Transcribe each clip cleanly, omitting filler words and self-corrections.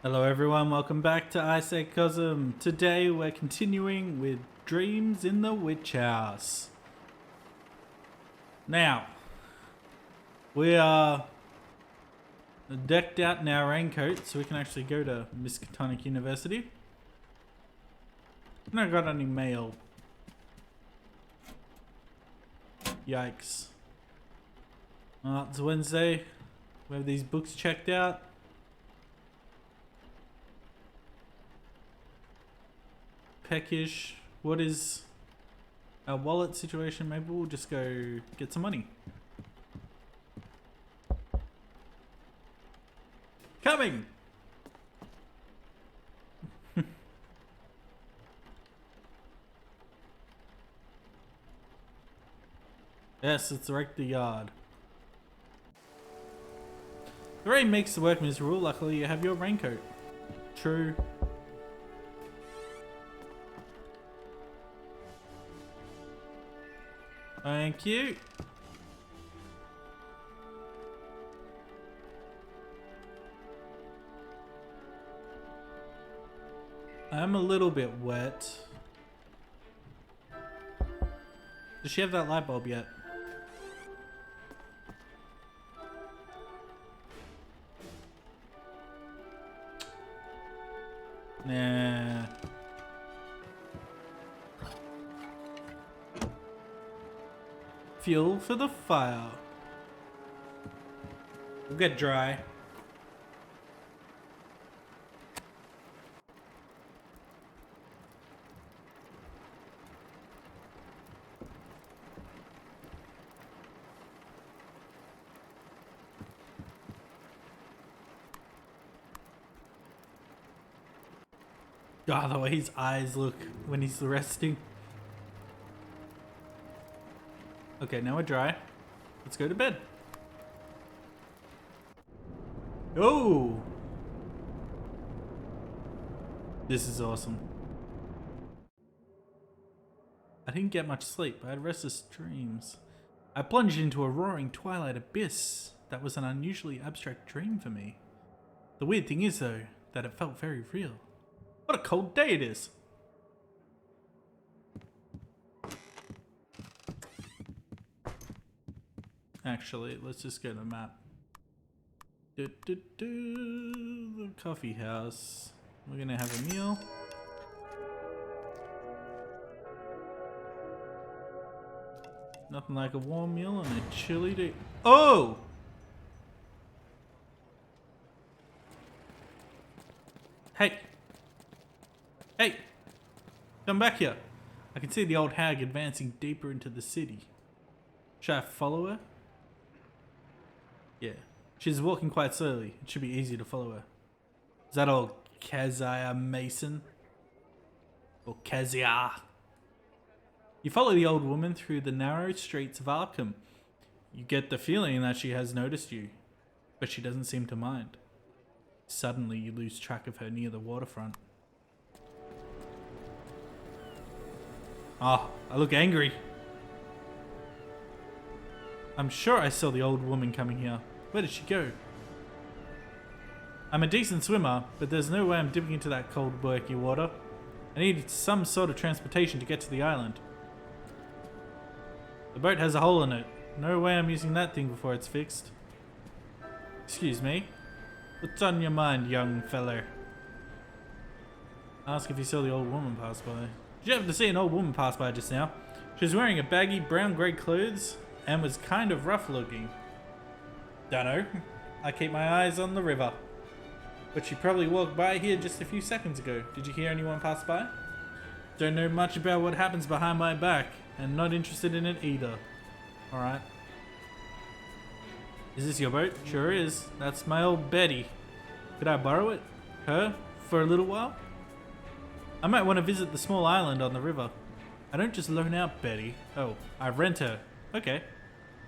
Hello everyone, welcome back to Isaac Cosm. Today we're continuing with Dreams in the Witch House. Now, we are decked out in our raincoat so we can actually go to Miskatonic University. Not got any mail. Yikes. Well, it's Wednesday. We have these books checked out. Peckish. What is our wallet situation? Maybe we'll just go get some money. Coming! Yes, it's right the yard. The rain makes the work miserable. Luckily you have your raincoat. True. Thank you. I'm a little bit wet. Does she have that light bulb yet? Nah. Fuel for the fire. We'll get dry. God, the way his eyes look when he's resting. Okay, now we're dry. Let's go to bed. Oh! This is awesome. I didn't get much sleep. I had restless dreams. I plunged into a roaring twilight abyss. That was an unusually abstract dream for me. The weird thing is, though, that it felt very real. What a cold day it is! Actually, let's just go to the map. The coffee house. We're gonna have a meal. Nothing like a warm meal and a chilly day. Oh! Hey! Hey! Come back here. I can see the old hag advancing deeper into the city. Should I follow her? Yeah. She's walking quite slowly. It should be easy to follow her. Is that old Keziah Mason? Or Keziah? You follow the old woman through the narrow streets of Arkham. You get the feeling that she has noticed you, but she doesn't seem to mind. Suddenly you lose track of her near the waterfront. Ah, I look angry. I'm sure I saw the old woman coming here. Where did she go? I'm a decent swimmer, but there's no way I'm dipping into that cold, murky water. I need some sort of transportation to get to the island. The boat has a hole in it. No way I'm using that thing before it's fixed. Excuse me. What's on your mind, young feller? Ask if you saw the old woman pass by. Did you happen to see an old woman pass by just now? She was wearing a baggy brown-grey clothes and was kind of rough looking. Dunno. I keep my eyes on the river. But she probably walked by here just a few seconds ago. Did you hear anyone pass by? Don't know much about what happens behind my back, and not interested in it either. Alright. Is this your boat? Sure is. That's my old Betty. Could I borrow it? Her? For a little while? I might want to visit the small island on the river. I don't just loan out Betty. Oh, I rent her. Okay.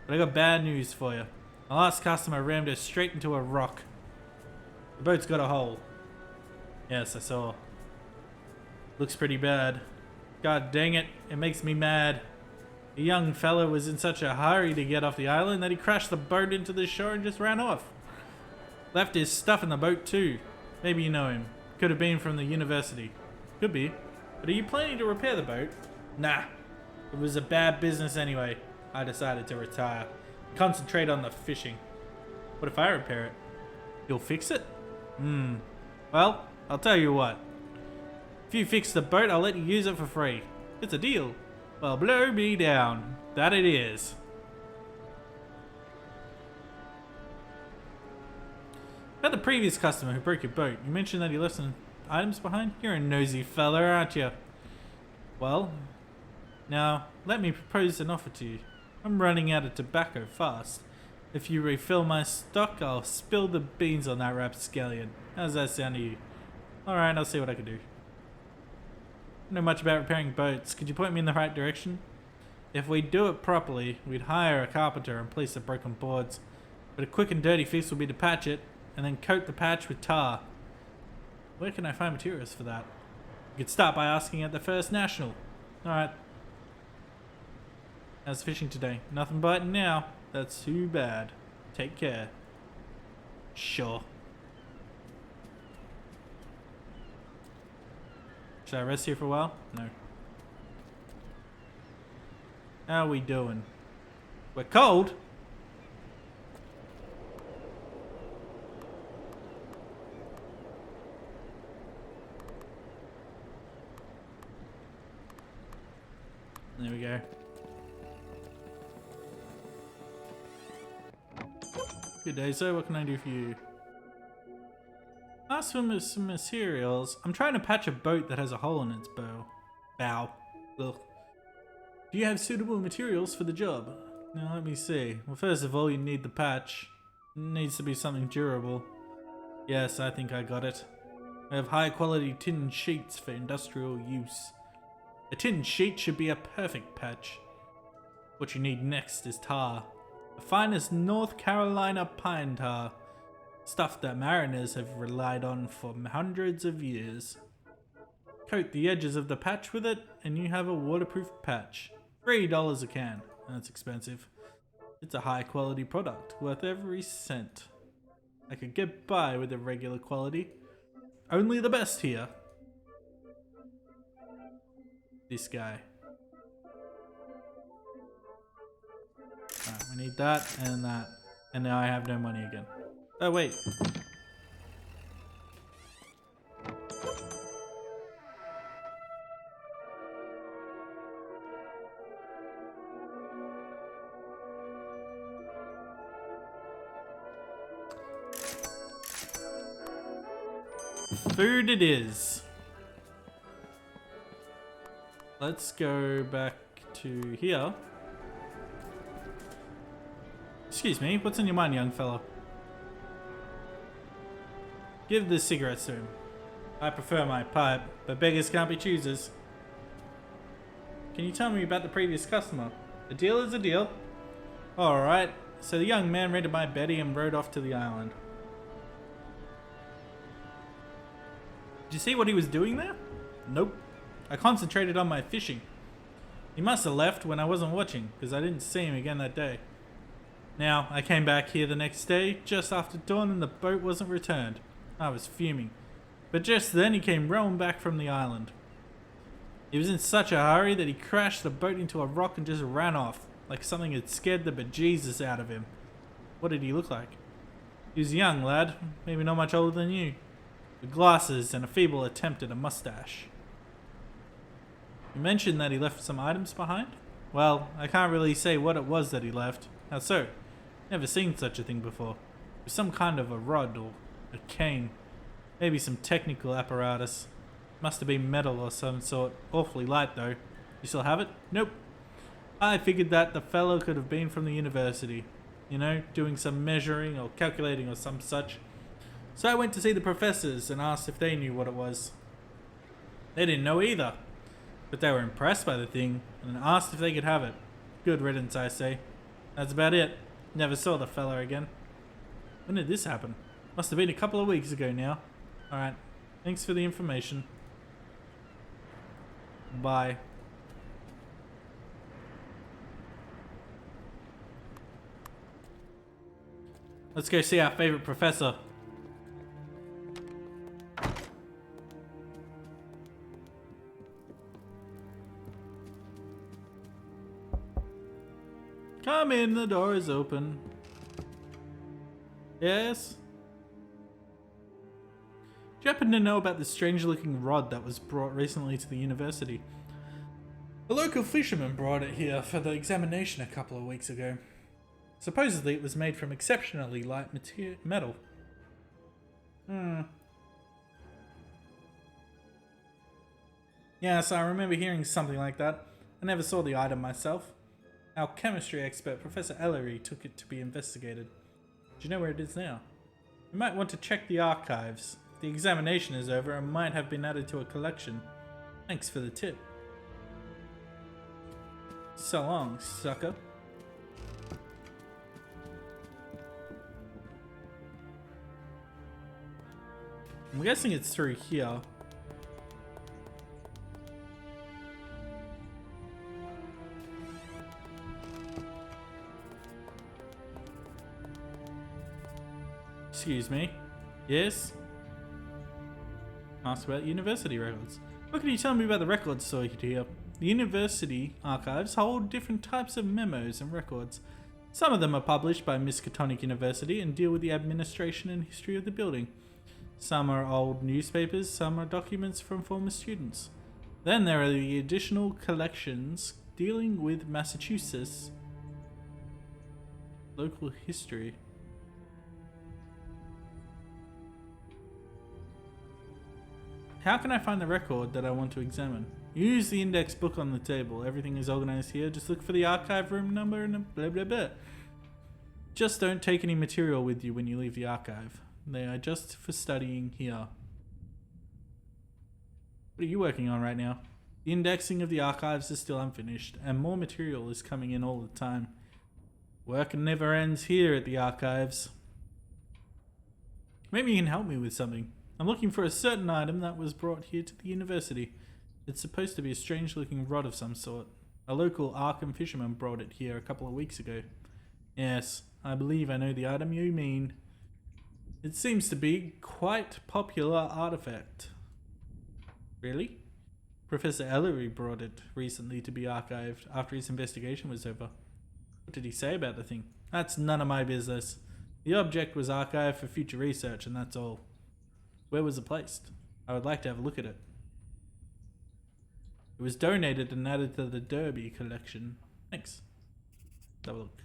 But I got bad news for you. My last customer rammed her straight into a rock. The boat's got a hole. Yes, I saw. Looks pretty bad. God dang it, it makes me mad. The young fella was in such a hurry to get off the island that he crashed the boat into the shore and just ran off. Left his stuff in the boat too. Maybe you know him. Could have been from the university. Could be. But are you planning to repair the boat? Nah. It was a bad business anyway. I decided to retire. Concentrate on the fishing. What if I repair it? You'll fix it? Well, I'll tell you what. If you fix the boat, I'll let you use it for free. It's a deal. Well, blow me down. That it is. About the previous customer who broke your boat, you mentioned that he left some items behind? You're a nosy fella, aren't you? Well, now, let me propose an offer to you. I'm running out of tobacco fast. If you refill my stock, I'll spill the beans on that rapscallion. How's that sound to you? Alright, I'll see what I can do. I don't know much about repairing boats. Could you point me in the right direction? If we do it properly, we'd hire a carpenter and place the broken boards. But a quick and dirty fix would be to patch it, and then coat the patch with tar. Where can I find materials for that? You could start by asking at the First National. Alright. How's fishing today? Nothing biting now. That's too bad. Take care. Sure. Should I rest here for a while? No. How are we doing? We're cold? There we go. Good day, sir. What can I do for you? Ask for some materials. I'm trying to patch a boat that has a hole in its bow. Ugh. Do you have suitable materials for the job? Now let me see. Well, first of all, you need the patch. It needs to be something durable. Yes, I think I got it. I have high quality tin sheets for industrial use. A tin sheet should be a perfect patch. What you need next is tar. The finest North Carolina pine tar. Stuff that mariners have relied on for hundreds of years. Coat the edges of the patch with it, and you have a waterproof patch. $3 a can. That's expensive. It's a high quality product, worth every cent. I could get by with the regular quality. Only the best here. This guy. Alright, we need that and that. And now I have no money again. Oh, wait. Food it is. Let's go back to here. Excuse me, what's in your mind, young fellow? Give the cigarettes to him. I prefer my pipe, but beggars can't be choosers. Can you tell me about the previous customer? A deal is a deal. Alright, so the young man rented my Betty and rode off to the island. Did you see what he was doing there? Nope. I concentrated on my fishing. He must have left when I wasn't watching, because I didn't see him again that day. Now, I came back here the next day, just after dawn, and the boat wasn't returned. I was fuming. But just then he came rowing back from the island. He was in such a hurry that he crashed the boat into a rock and just ran off, like something had scared the bejesus out of him. What did he look like? He was a young lad, maybe not much older than you, with glasses and a feeble attempt at a mustache. You mentioned that he left some items behind? Well, I can't really say what it was that he left. How so? Never seen such a thing before. It was some kind of a rod or a cane. Maybe some technical apparatus. Must have been metal or some sort. Awfully light though. You still have it? Nope. I figured that the fellow could have been from the university. You know, doing some measuring or calculating or some such. So I went to see the professors and asked if they knew what it was. They didn't know either. But they were impressed by the thing and asked if they could have it. Good riddance, I say. That's about it. Never saw the fella again. When did this happen? Must have been a couple of weeks ago now. Alright. Thanks for the information. Bye. Let's go see our favorite professor. Come in, the door is open. Yes? Do you happen to know about this strange-looking rod that was brought recently to the university? A local fisherman brought it here for the examination a couple of weeks ago. Supposedly it was made from exceptionally light metal. Yes, I remember hearing something like that. I never saw the item myself. Our chemistry expert, Professor Ellery, took it to be investigated. Do you know where it is now? You might want to check the archives. The examination is over and might have been added to a collection. Thanks for the tip. So long, sucker. I'm guessing it's through here. Excuse me. Yes? Ask about university records. What can you tell me about the records stored here? The university archives hold different types of memos and records. Some of them are published by Miskatonic University and deal with the administration and history of the building. Some are old newspapers, some are documents from former students. Then there are the additional collections dealing with Massachusetts local history. How can I find the record that I want to examine? Use the index book on the table. Everything is organized here. Just look for the archive room number and blah blah blah. Just don't take any material with you when you leave the archive. They are just for studying here. What are you working on right now? The indexing of the archives is still unfinished, and more material is coming in all the time. Work never ends here at the archives. Maybe you can help me with something. I'm looking for a certain item that was brought here to the university. It's supposed to be a strange looking rod of some sort. A local Arkham fisherman brought it here a couple of weeks ago. Yes, I believe I know the item you mean. It seems to be quite popular artifact. Really? Professor Ellery brought it recently to be archived after his investigation was over. What did he say about the thing? That's none of my business. The object was archived for future research and that's all. Where was it placed? I would like to have a look at it. It was donated and added to the Derby collection. Thanks. Let's have a look.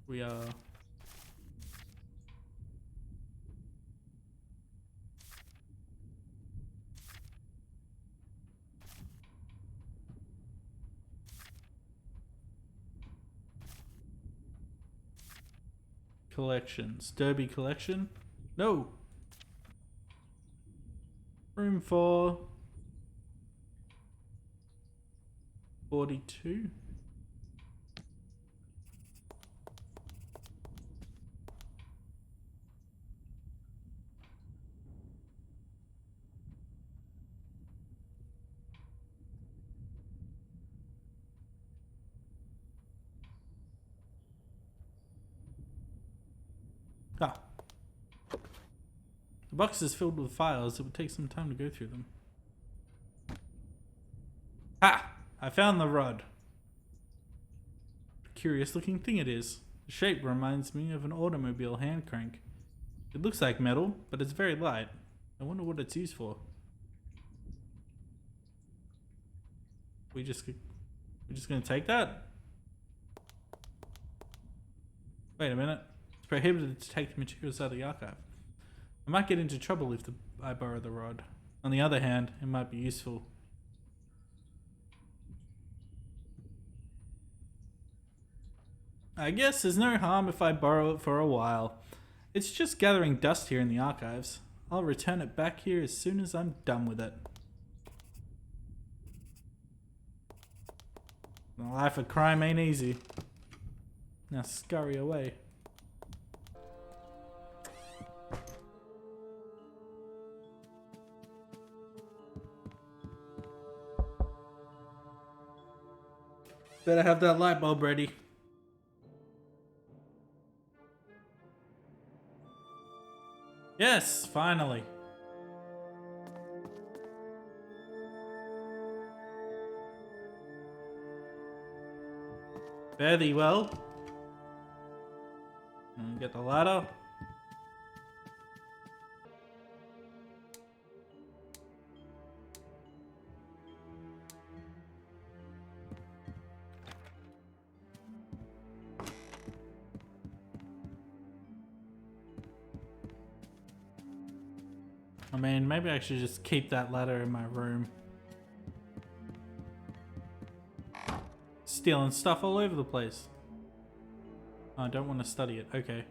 We are... collections. Derby collection? No! Room for 42. Ah. The box is filled with files. It would take some time to go through them. Ha! I found the rod. Curious looking thing it is. The shape reminds me of an automobile hand crank. It looks like metal, but it's very light. I wonder what it's used for. We're just gonna take that? Wait a minute. It's prohibited to take the materials out of the archive. I might get into trouble if I borrow the rod. On the other hand, it might be useful. I guess there's no harm if I borrow it for a while. It's just gathering dust here in the archives. I'll return it back here as soon as I'm done with it. The life of crime ain't easy. Now scurry away. Better have that light bulb ready. Yes, finally. Fare thee well. And get the ladder. I mean, maybe I should just keep that ladder in my room. Stealing stuff all over the place. I don't want to study it. Okay.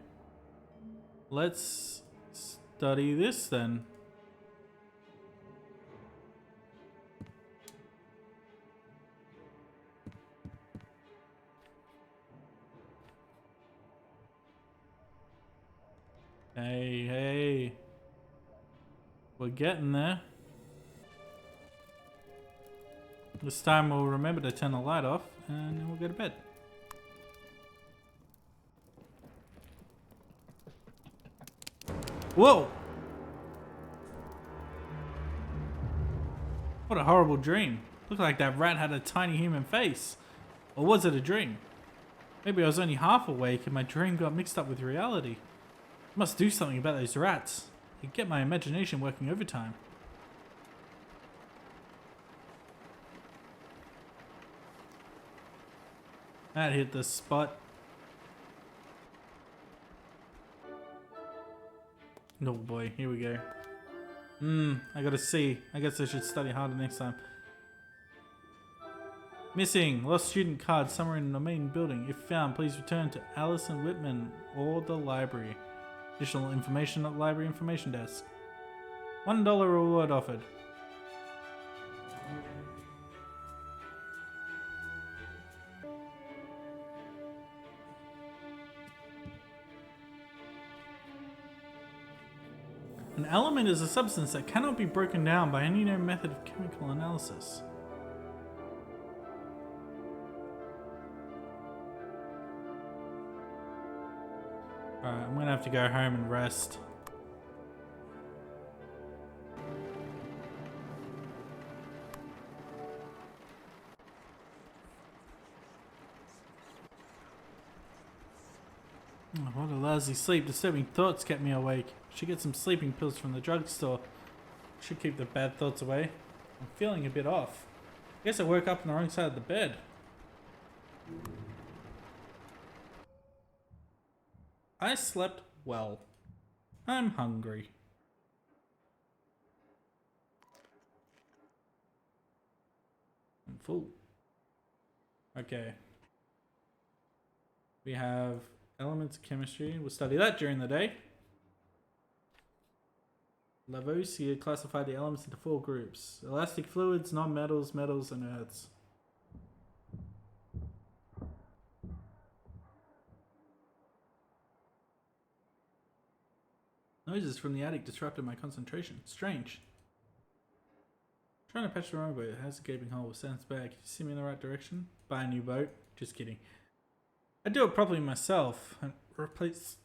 Let's study this then. Hey, hey. We're getting there. This time we'll remember to turn the light off and then we'll go to bed. Whoa! What a horrible dream. Looked like that rat had a tiny human face. Or was it a dream? Maybe I was only half awake and my dream got mixed up with reality. I must do something about those rats. I get my imagination working overtime. That hit the spot. Oh boy, here we go. I gotta see. I guess I should study harder next time. Missing. Lost student card somewhere in the main building. If found, please return to Allison Whitman or the library. Additional information at library information desk. $1 reward offered. An element is a substance that cannot be broken down by any known method of chemical analysis. Alright, I'm gonna have to go home and rest. Oh, what a lousy sleep. Disturbing thoughts kept me awake. Should get some sleeping pills from the drugstore. Should keep the bad thoughts away. I'm feeling a bit off. Guess I woke up on the wrong side of the bed. I slept well. I'm hungry. I'm full. Okay. We have elements of chemistry. We'll study that during the day. Lavoisier classified the elements into 4 groups. Elastic fluids, non-metals, metals, and earths. Noises from the attic disrupted my concentration. Strange. Trying to patch the wrong boat. It has a gaping hole with sounds back. You see me in the right direction? Buy a new boat. Just kidding. I'd do it properly myself and replace...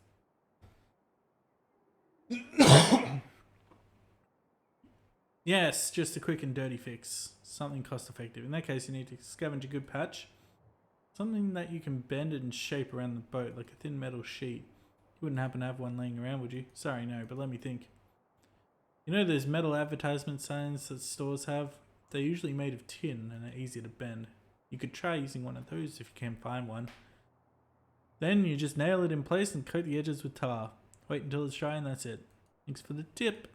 Yes, just a quick and dirty fix. Something cost effective. In that case, you need to scavenge a good patch. Something that you can bend and shape around the boat, like a thin metal sheet. You wouldn't happen to have one laying around, would you? Sorry, no, but let me think. You know those metal advertisement signs that stores have? They're usually made of tin and are easy to bend. You could try using one of those if you can find one. Then you just nail it in place and coat the edges with tar. Wait until it's dry and that's it. Thanks for the tip.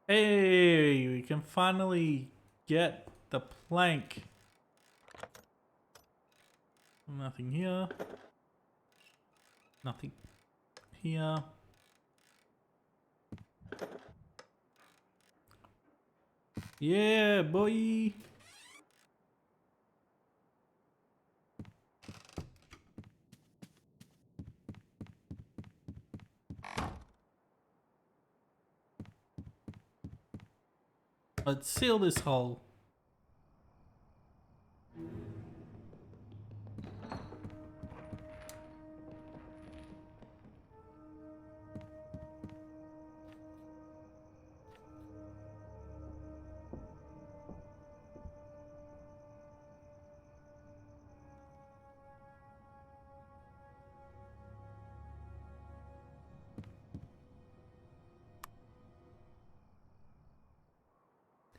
Hey, we can finally get the plank. Nothing here. Nothing here. Yeah, boy. Let's seal this hole.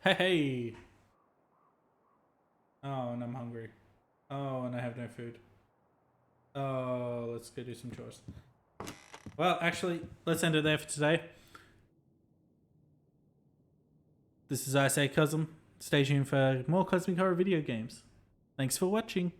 Hey, hey. Oh, and I'm hungry. Oh, and I have no food. Oh, let's go do some chores. Well, actually, let's end it there for today. This is I Say Cosm. Stay tuned for more Cosmic Horror video games. Thanks for watching.